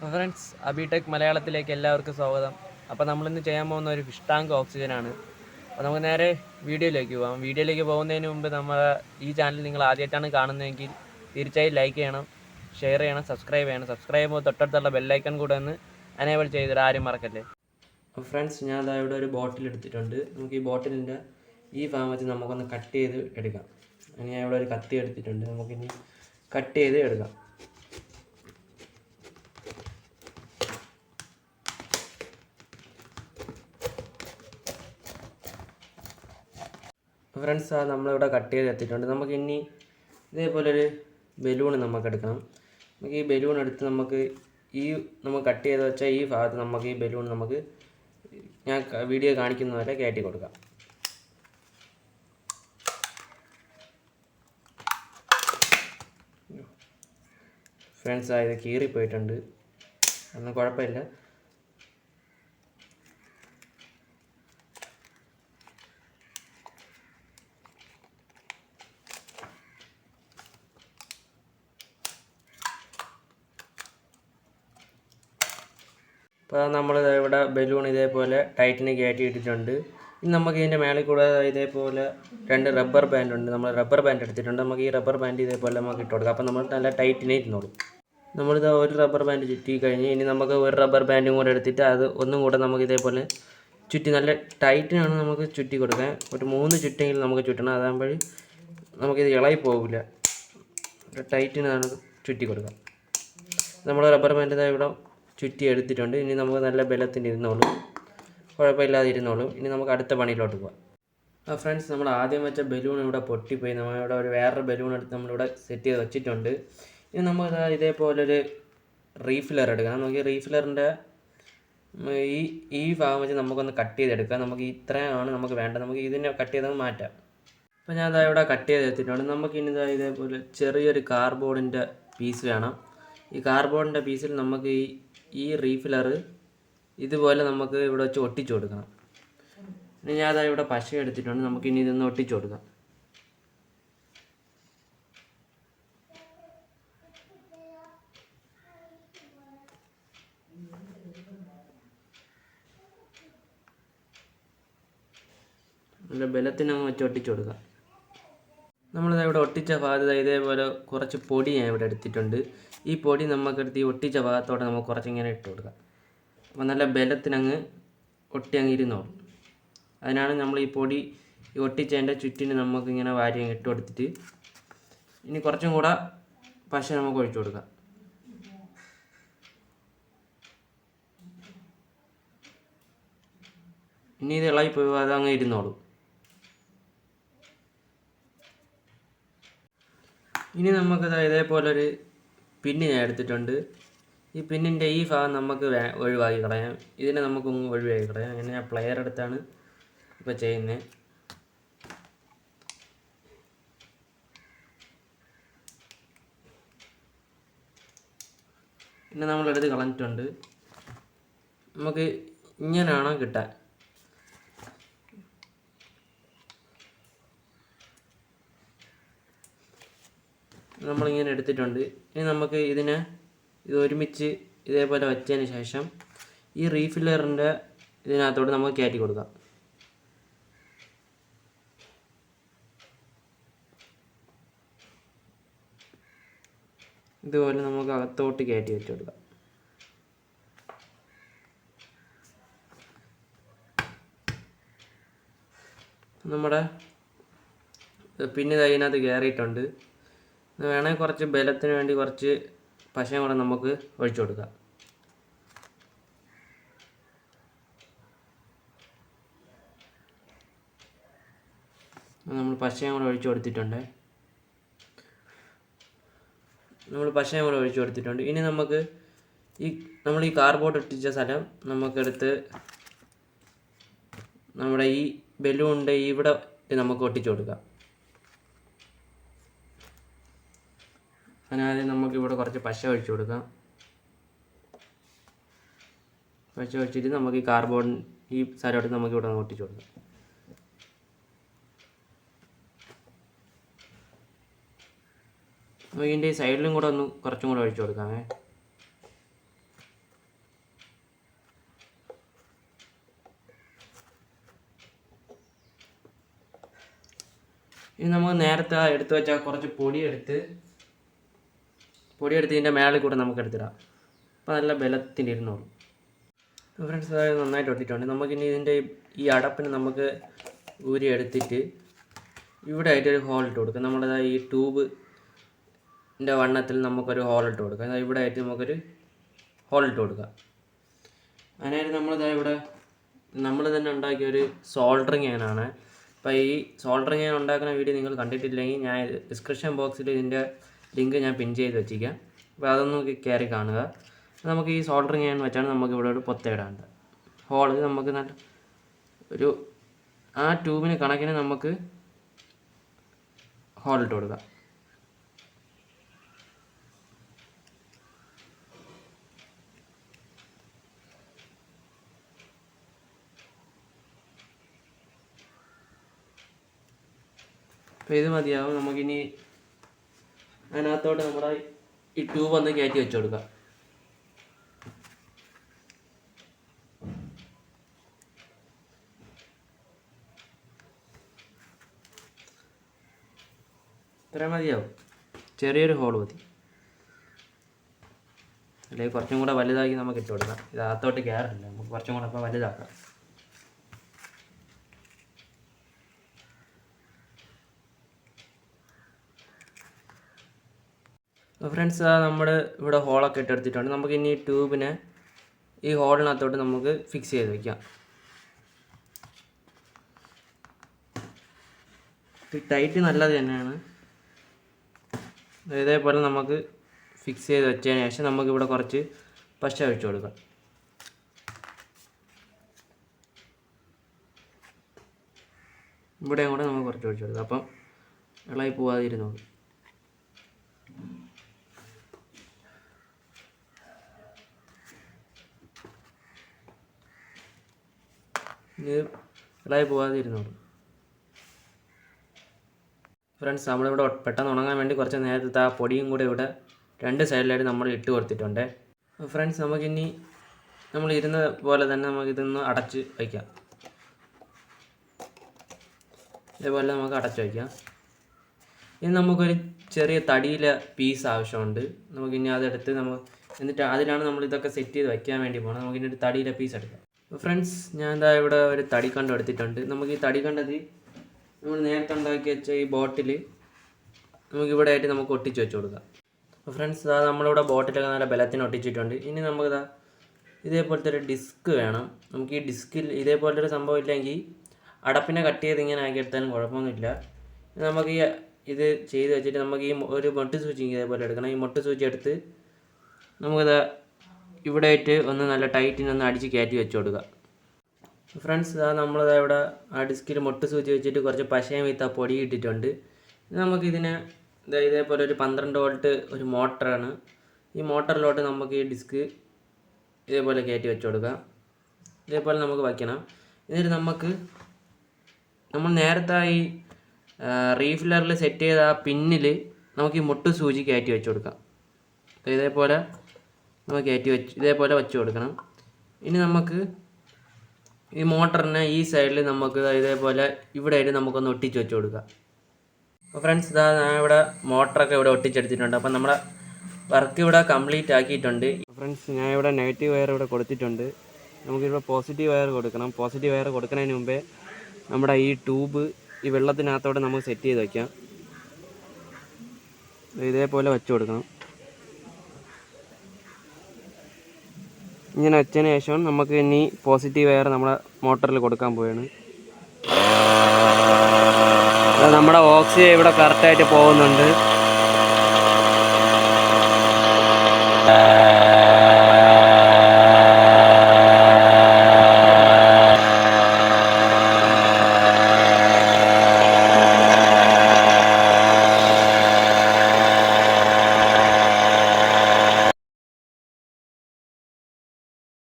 Friends, അബിടെക് മലയാളത്തിലേക്ക് എല്ലാവർക്കും സ്വാഗതം. അപ്പോൾ നമ്മളിന്ന് ചെയ്യാൻ പോകുന്ന ഒരു ഫിഷ് ടാങ്ക് ഓക്സിജനാണ്. അപ്പോൾ നമുക്ക് നേരെ വീഡിയോയിലേക്ക് പോകാം. വീഡിയോയിലേക്ക് പോകുന്നതിന് മുമ്പ് ഈ ചാനൽ നിങ്ങൾ ആദ്യമായിട്ടാണ് കാണുന്നതെങ്കിൽ തീർച്ചയായും ലൈക്ക് ചെയ്യണം, ഷെയർ ചെയ്യണം, സബ്സ്ക്രൈബ് ചെയ്യണം. സബ്സ്ക്രൈബ് ചെയ്യുമ്പോൾ തൊട്ടടുത്തുള്ള ബെല്ലൈക്കൺ കൂടെ ഒന്ന് എനേബിൾ ചെയ്തിട്ട് ആരും മറക്കല്ലേ. അപ്പോൾ ഫ്രണ്ട്സ്, ഞാൻ ഇവിടെ ഒരു ബോട്ടിൽ എടുത്തിട്ടുണ്ട്. നമുക്ക് ഈ ബോട്ടിലിൻ്റെ ഈ ഭാഗം വെച്ച് നമുക്കൊന്ന് കട്ട് ചെയ്ത് എടുക്കാം. ഞാൻ ഇവിടെ ഒരു കത്തി എടുത്തിട്ടുണ്ട്. നമുക്കിനി കട്ട് ചെയ്ത് എടുക്കാം. ഫ്രണ്ട്സ്, നമ്മളിവിടെ കട്ട് ചെയ്ത് എത്തിയിട്ടുണ്ട്. നമുക്കിനി ഇതേപോലൊരു ബലൂൺ നമുക്ക് എടുക്കണം. നമുക്ക് ഈ ബലൂൺ എടുത്ത് നമുക്ക് കട്ട് ചെയ്ത് വെച്ചാൽ ഈ ഭാഗത്ത് നമുക്ക് ഈ ബലൂൺ ഞാൻ വീഡിയോ കാണിക്കുന്ന പോലെ കയറ്റി കൊടുക്കാം. ഫ്രണ്ട്സ്, ഇത് കീറിപ്പോയിട്ടുണ്ട്, ഒന്നും കുഴപ്പമില്ല. അപ്പോൾ നമ്മൾ ഇവിടെ ബലൂൺ ഇതേപോലെ ടൈറ്റിന് കയറ്റി ഇട്ടിട്ടുണ്ട്. ഇനി നമുക്ക് ഇതിൻ്റെ മേളിൽ കൂടെ ഇതേപോലെ 2 റബ്ബർ ബാൻഡ് ഉണ്ട്. നമ്മൾ റബ്ബർ ബാൻഡ് എടുത്തിട്ടുണ്ട്. നമുക്ക് ഈ റബ്ബർ ബാൻഡ് ഇതേപോലെ നമുക്ക് ഇട്ട് കൊടുക്കാം. അപ്പോൾ നമ്മൾ നല്ല ടൈറ്റിനെ ഇരുന്നോളും. നമ്മളിത് ഒരു റബ്ബർ ബാൻഡ് ചുറ്റി കഴിഞ്ഞ് ഇനി നമുക്ക് ഒരു റബ്ബർ ബാൻഡും കൂടെ എടുത്തിട്ട് അത് ഒന്നും കൂടെ നമുക്ക് ഇതേപോലെ ചുറ്റി നല്ല ടൈറ്റിനാണ് നമുക്ക് ചുറ്റി കൊടുക്കാൻ. ഒരു 3 ചുറ്റെങ്കിലും നമുക്ക് ചുറ്റണം. അതാകുമ്പോൾ നമുക്കിത് ഇളകി പോകില്ല. ടൈറ്റിനാണ് ചുറ്റി കൊടുക്കാം. നമ്മൾ റബ്ബർ ബാൻഡ് ഇവിടെ ചുറ്റി എടുത്തിട്ടുണ്ട്. ഇനി നമുക്ക് നല്ല ബലത്തിന് ഇരുന്നോളും, കുഴപ്പമില്ലാതെ ഇരുന്നോളും. ഇനി നമുക്ക് അടുത്ത പണിയിലോട്ട് പോകാം. ഫ്രണ്ട്സ്, നമ്മൾ ആദ്യം വെച്ച ബലൂൺ ഇവിടെ പൊട്ടിപ്പോയി. നമ്മളിവിടെ വേറൊരു ബലൂൺ എടുത്ത് നമ്മളിവിടെ സെറ്റ് ചെയ്ത് വെച്ചിട്ടുണ്ട്. ഇനി നമുക്ക് ഇതേപോലൊരു റീഫില്ലർ എടുക്കണം. നമുക്ക് ഈ റീഫില്ലറിൻ്റെ ഈ ഭാഗം വെച്ച് നമുക്കൊന്ന് കട്ട് ചെയ്തെടുക്കാം. നമുക്ക് ഇത്രയാണ് നമുക്ക് വേണ്ടത്. നമുക്ക് ഇതിനെ കട്ട് ചെയ്ത് മാറ്റാം. അപ്പോൾ ഞാൻ ഇവിടെ കട്ട് ചെയ്ത് എടുത്തിട്ടുണ്ട്. നമുക്കിനി ഇതേപോലെ ചെറിയൊരു കാർഡ്ബോർഡിൻ്റെ പീസ് വേണം. ഈ കാർഡ്ബോർഡിൻ്റെ പീസിൽ നമുക്ക് ഈ റീഫില്ലർ ഇതുപോലെ നമുക്ക് ഇവിടെ വെച്ച് ഒട്ടിച്ചു കൊടുക്കണം. ഇനി ഞാൻ ഇവിടെ പശ എടുത്തിട്ടുണ്ട്. നമുക്കിനി ഇതൊന്ന് ഒട്ടിച്ചു കൊടുക്കാം. നല്ല ബലത്തിനങ്ങ് വെച്ച് ഒട്ടിച്ചു കൊടുക്കാം. നമ്മളിവിടെ ഒട്ടിച്ച ഭാഗത്ത് ഇതേപോലെ കുറച്ച് പൊടി ഞാൻ ഇവിടെ എടുത്തിട്ടുണ്ട്. ഈ പൊടി നമുക്കെടുത്ത് ഈ ഒട്ടിച്ച ഭാഗത്തോടെ നമുക്ക് കുറച്ചിങ്ങനെ ഇട്ട് കൊടുക്കാം. അപ്പോൾ നല്ല ബലത്തിനങ്ങ് അങ്ങ് ഇരുന്നോളും. അതിനാണ് നമ്മൾ ഈ പൊടി ഒട്ടിച്ചതിൻ്റെ ചുറ്റിന് നമുക്കിങ്ങനെ വാരി ഇട്ട് കൊടുത്തിട്ട് ഇനി കുറച്ചും കൂടെ പശ നമുക്ക് ഒഴിച്ചു കൊടുക്കാം. ഇനി ഇത് ഇളകിപ്പോയി അതങ്ങ് ഇരുന്നോളും. ഇനി നമുക്ക് ഇതേപോലൊരു പിന്ന് ഞാൻ എടുത്തിട്ടുണ്ട്. ഈ പിന്നിൻ്റെ ഈ ഭാഗം നമുക്ക് ഒഴിവാക്കി കളയാം. ഇതിനെ നമുക്കൊന്ന് ഒഴിവാക്കി കളയാം. അങ്ങനെ ഞാൻ പ്ലെയർ എടുത്താണ് ഇപ്പോൾ ചെയ്യുന്നത്. പിന്നെ നമ്മളെടുത്ത് കളഞ്ഞിട്ടുണ്ട്. നമുക്ക് ഇങ്ങനെയാണോ കിട്ടാൻ. നമ്മളിങ്ങനെ എടുത്തിട്ടുണ്ട്. ഇനി നമുക്ക് ഇത് ഒരുമിച്ച് ഇതേപോലെ വച്ചതിന് ശേഷം ഈ റീഫില്ലറിൻ്റെ ഇതിനകത്തോട്ട് നമുക്ക് കയറ്റി കൊടുക്കാം. ഇതുപോലെ നമുക്ക് അകത്തോട്ട് കയറ്റി വെച്ച് കൊടുക്കാം. നമ്മുടെ പിന്നെ ഇതിനകത്ത് കയറിയിട്ടുണ്ട്. വേണമെങ്കിൽ കുറച്ച് ബലത്തിന് വേണ്ടി കുറച്ച് പശയും കൂടെ നമുക്ക് ഒഴിച്ചു കൊടുക്കാം. നമ്മൾ പശയും കൂടെ ഒഴിച്ചു കൊടുത്തിട്ടുണ്ട്. ഇനി നമുക്ക് നമ്മൾ ഈ കാർഡ്ബോർഡ് ഒട്ടിച്ച സ്ഥലം നമുക്കെടുത്ത് നമ്മുടെ ഈ ബലൂണിൻ്റെ ഇവിടെ നമുക്ക് ഒട്ടിച്ചു കൊടുക്കാം. അതിനാദ്യം നമുക്കിവിടെ കുറച്ച് പശ ഒഴിച്ചു കൊടുക്കാം. പശ ഒഴിച്ചിട്ട് നമുക്ക് ഈ കാർഡ്ബോർഡ് ഈ സ്ഥലമായിട്ട് നമുക്കിവിടെ ഒട്ടിച്ചു കൊടുക്കാം. ഇതിൻ്റെ സൈഡിലും കൂടെ കുറച്ചും കൂടെ ഒഴിച്ചു കൊടുക്കാമേ. ഇനി നമുക്ക് നേരത്തെ എടുത്ത് വെച്ചാൽ കുറച്ച് പൊടിയെടുത്ത് ഇതിൻ്റെ മേളിൽ കൂടെ നമുക്ക് എടുത്തിടാം. അപ്പോൾ നല്ല ബലത്തിൻ്റെ ഇരുന്നോളും. ഫ്രണ്ട്സ് അതായത് നന്നായിട്ട് ഒട്ടിട്ടുണ്ട്. നമുക്കിനി ഇതിൻ്റെ ഈ അടപ്പിന് നമുക്ക് ഊരി എടുത്തിട്ട് ഇവിടെ ആയിട്ടൊരു ഹോൾ ഇട്ട് കൊടുക്കാം. നമ്മുടെ ഈ ട്യൂബിൻ്റെ വണ്ണത്തിൽ നമുക്കൊരു ഹോൾ ഇട്ട് കൊടുക്കാം. അതായത് ഇവിടെ ആയിട്ട് നമുക്കൊരു ഹോൾ ഇട്ട് കൊടുക്കാം. അതിനായിട്ട് ഇവിടെ നമ്മൾ തന്നെ ഉണ്ടാക്കിയൊരു സോൾഡറിങ് ചെയ്യാനാണ്. അപ്പോൾ ഈ സോൾഡറിങ് ചെയ്യാൻ ഉണ്ടാക്കുന്ന വീഡിയോ നിങ്ങൾ കണ്ടിട്ടില്ലെങ്കിൽ ഞാൻ ഡിസ്ക്രിപ്ഷൻ ബോക്സിൽ ഇതിൻ്റെ ലിങ്ക് ഞാൻ പിൻ ചെയ്ത് വെച്ചിരിക്കാം. അപ്പോൾ അതൊന്ന് കയറി കാണുക. നമുക്ക് ഈ സോൾഡറിങ് ചെയ്യാൻ വെച്ചാണ് നമുക്ക് ഇവിടെ ഒരു പൊത്തയിടാണ്ട് ഹോള് നമുക്ക് നല്ല ഒരു ആ ട്യൂബിന് കണക്കിന് നമുക്ക് ഹോളിട്ട് കൊടുക്കാം. അപ്പോൾ ഇത് മതിയാവും. നമുക്കിനി അതിനകത്തോട്ട് നമ്മുടെ ഈ ട്യൂബ് ഒന്ന് കയറ്റി വെച്ച് കൊടുക്കാം. ഇത്ര മതിയാവും. ചെറിയൊരു ഹോൾ മതി. അല്ലെങ്കിൽ കുറച്ചും കൂടെ വലുതാക്കി നമുക്ക് ഇട്ട് കൊടുക്കാം. ഇത് അകത്തോട്ട് കയറില്ല, നമുക്ക് കുറച്ചും കൂടെ അപ്പോൾ വലുതാക്കാം. ഫ്രണ്ട്സ് നമ്മൾ ഇവിടെ ഹോളൊക്കെ ഇട്ടെടുത്തിട്ടുണ്ട്. നമുക്ക് ഇനി ട്യൂബിനെ ഈ ഹോളിനകത്തോട്ട് നമുക്ക് ഫിക്സ് ചെയ്ത് വയ്ക്കാം. ടൈറ്റ് നല്ലത് തന്നെയാണ്. ഇതേപോലെ നമുക്ക് ഫിക്സ് ചെയ്ത് വെച്ചതിന് ശേഷം നമുക്കിവിടെ കുറച്ച് പശ ഒഴിച്ചു കൊടുക്കാം. ഇവിടെയും കൂടെ നമുക്ക് കുറച്ച് ഒഴിച്ചു കൊടുക്കാം. അപ്പം ഇളകി പോവാതിരുന്നോളൂ. ഇത് ഇളകി പോവാതിരുന്നോളൂ. ഫ്രണ്ട്സ് നമ്മളിവിടെ പെട്ടെന്ന് ഉണങ്ങാൻ വേണ്ടി കുറച്ച് നേരത്തെ ആ പൊടിയും കൂടെ ഇവിടെ രണ്ട് സൈഡിലായിട്ട് നമ്മൾ ഇട്ട് കൊടുത്തിട്ടുണ്ട്. ഫ്രണ്ട്സ് നമുക്കിനി നമ്മൾ ഇരുന്ന പോലെ തന്നെ നമുക്കിതൊന്ന് അടച്ച് വയ്ക്കാം. ഇതേപോലെ നമുക്ക് അടച്ച് വയ്ക്കാം. ഇനി നമുക്കൊരു ചെറിയ തടിയിലെ പീസ് ആവശ്യമുണ്ട്. നമുക്കിനി അതെടുത്ത് എന്നിട്ട് അതിലാണ് നമ്മൾ ഇതൊക്കെ സെറ്റ് ചെയ്ത് വയ്ക്കാൻ വേണ്ടി പോകണം. നമുക്കിനി ഒരു തടിയിലെ പീസ് എടുക്കാം. ഫ്രണ്ട്സ് ഞാൻ എന്താ ഇവിടെ ഒരു തടിക്കണ്ടം എടുത്തിട്ടുണ്ട്. നമുക്ക് ഈ തടിക്കണ്ടത് നമ്മൾ നേരത്തെ ഉണ്ടാക്കി വെച്ച ഈ ബോട്ടിൽ നമുക്കിവിടെ ആയിട്ട് നമുക്ക് ഒട്ടിച്ച് വെച്ച് കൊടുക്കാം. അപ്പോൾ ഫ്രണ്ട്സ് നമ്മളിവിടെ ബോട്ടിലൊക്കെ നല്ല ബലത്തിന് ഒട്ടിച്ചിട്ടുണ്ട്. ഇനി നമുക്കിതാ ഇതേപോലത്തെ ഒരു ഡിസ്ക് വേണം. നമുക്ക് ഈ ഡിസ്കിൽ ഇതേപോലത്തെ ഒരു സംഭവം ഇല്ലെങ്കിൽ അടപ്പിനെ കട്ട് ചെയ്ത് ഇങ്ങനെ ആക്കിയെടുത്താലും കുഴപ്പമൊന്നുമില്ല. നമുക്ക് ഇത് ചെയ്ത് വെച്ചിട്ട് നമുക്ക് ഈ ഒരു മൊട്ട് സൂചി ഇതേപോലെ എടുക്കണം. ഈ മൊട്ട് സൂചി എടുത്ത് നമുക്കിത് ഇവിടെ ആയിട്ട് ഒന്ന് നല്ല ടൈറ്റിനൊന്ന് അടിച്ച് കയറ്റി വെച്ച് കൊടുക്കുക. ഫ്രണ്ട്സ് നമ്മളിതാ ഇവിടെ ആ ഡിസ്കിൽ മൊട്ട് സൂചി വെച്ചിട്ട് കുറച്ച് പശയും വിത്ത് ആ പൊടി ഇട്ടിട്ടുണ്ട്. നമുക്കിതിനെ ഇതേപോലെ ഒരു 12 വോൾട്ട് ഒരു മോട്ടറാണ്. ഈ മോട്ടറിലോട്ട് നമുക്ക് ഈ ഡിസ്ക് ഇതേപോലെ കയറ്റി വെച്ച് കൊടുക്കാം. ഇതേപോലെ നമുക്ക് വയ്ക്കണം. എന്നിട്ട് നമ്മൾ നേരത്തെ ഈ റീഫില്ലറിൽ സെറ്റ് ചെയ്ത ആ പിന്നിൽ നമുക്ക് ഈ മൊട്ട് സൂചി കയറ്റി വെച്ച് കൊടുക്കാം. ഇതേപോലെ നമുക്ക് ഇതേപോലെ വെച്ച് കൊടുക്കണം. ഇനി നമുക്ക് ഈ മോട്ടറിനെ ഈ സൈഡിൽ നമുക്ക് ഇതേപോലെ ഇവിടെ ആയിട്ട് നമുക്കൊന്ന് ഒട്ടിച്ച് വെച്ച് കൊടുക്കാം. അപ്പോൾ ഫ്രണ്ട്സ് ഞാൻ ഇവിടെ മോട്ടറൊക്കെ ഇവിടെ ഒട്ടിച്ചെടുത്തിട്ടുണ്ട്. അപ്പം നമ്മുടെ വർക്ക് ഇവിടെ കംപ്ലീറ്റ് ആക്കിയിട്ടുണ്ട്. ഫ്രണ്ട്സ് ഞാൻ ഇവിടെ നെഗറ്റീവ് വയർ ഇവിടെ കൊടുത്തിട്ടുണ്ട്. നമുക്കിവിടെ പോസിറ്റീവ് വയർ കൊടുക്കണം. പോസിറ്റീവ് വയർ കൊടുക്കുന്നതിന് മുമ്പേ നമ്മുടെ ഈ ട്യൂബ് ഈ വെള്ളത്തിനകത്തോടെ നമുക്ക് സെറ്റ് ചെയ്ത് വയ്ക്കാം. ഇതേപോലെ വെച്ച് കൊടുക്കണം. ഇങ്ങനെ വെച്ചതിന് ശേഷം നമുക്ക് ഇനി പോസിറ്റീവ് വയർ നമ്മുടെ മോട്ടറിൽ കൊടുക്കാൻ പോവുകയാണ്. നമ്മുടെ ഓക്സിജൻ ഇവിടെ കറക്റ്റായിട്ട് പോകുന്നുണ്ട്.